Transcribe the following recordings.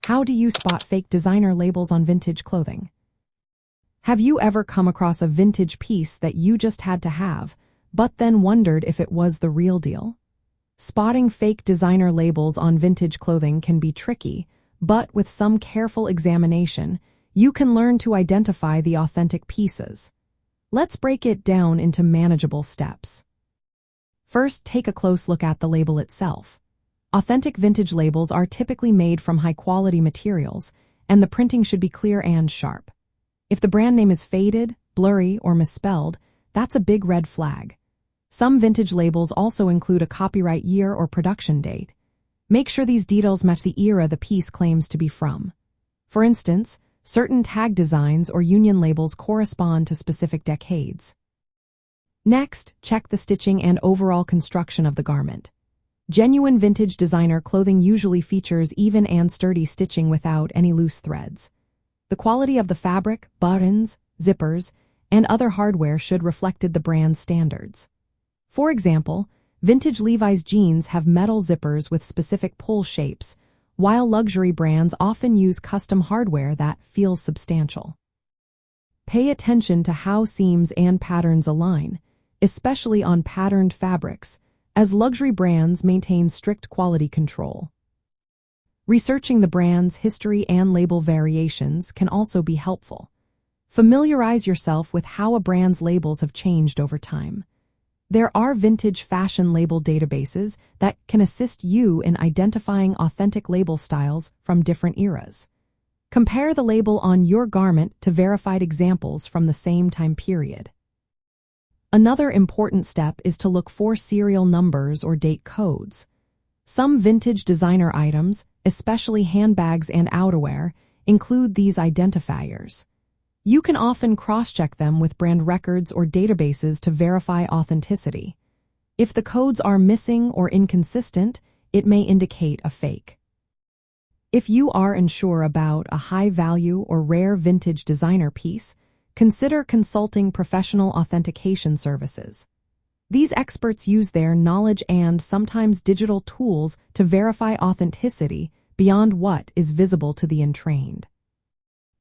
How do you spot fake designer labels on vintage clothing? Have you ever come across a vintage piece that you just had to have, but then wondered if it was the real deal? Spotting fake designer labels on vintage clothing can be tricky, but with some careful examination, you can learn to identify the authentic pieces. Let's break it down into manageable steps. First, take a close look at the label itself. Authentic vintage labels are typically made from high-quality materials, and the printing should be clear and sharp. If the brand name is faded, blurry, or misspelled, that's a big red flag. Some vintage labels also include a copyright year or production date. Make sure these details match the era the piece claims to be from. For instance, certain tag designs or union labels correspond to specific decades. Next, check the stitching and overall construction of the garment. Genuine vintage designer clothing usually features even and sturdy stitching without any loose threads. The quality of the fabric, buttons, zippers, and other hardware should reflect the brand's standards. For example, vintage Levi's jeans have metal zippers with specific pull shapes, while luxury brands often use custom hardware that feels substantial. Pay attention to how seams and patterns align, especially on patterned fabrics, as luxury brands maintain strict quality control. Researching the brand's history and label variations can also be helpful. Familiarize yourself with how a brand's labels have changed over time. There are vintage fashion label databases that can assist you in identifying authentic label styles from different eras. Compare the label on your garment to verified examples from the same time period. Another important step is to look for serial numbers or date codes. Some vintage designer items, especially handbags and outerwear, include these identifiers. You can often cross-check them with brand records or databases to verify authenticity. If the codes are missing or inconsistent, it may indicate a fake. If you are unsure about a high-value or rare vintage designer piece, consider consulting professional authentication services. These experts use their knowledge and sometimes digital tools to verify authenticity beyond what is visible to the untrained.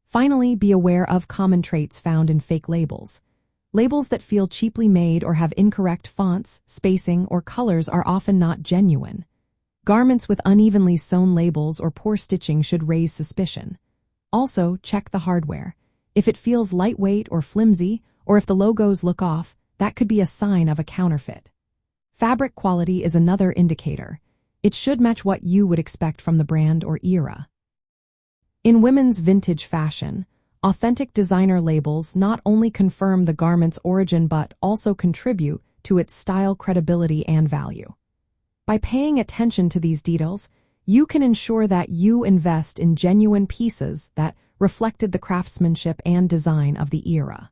Finally, be aware of common traits found in fake labels. Labels that feel cheaply made or have incorrect fonts, spacing, or colors are often not genuine. Garments with unevenly sewn labels or poor stitching should raise suspicion. Also, check the hardware. If it feels lightweight or flimsy, or if the logos look off, that could be a sign of a counterfeit. Fabric quality is another indicator. It should match what you would expect from the brand or era. In women's vintage fashion, authentic designer labels not only confirm the garment's origin but also contribute to its style credibility and value. By paying attention to these details, you can ensure that you invest in genuine pieces that reflected the craftsmanship and design of the era.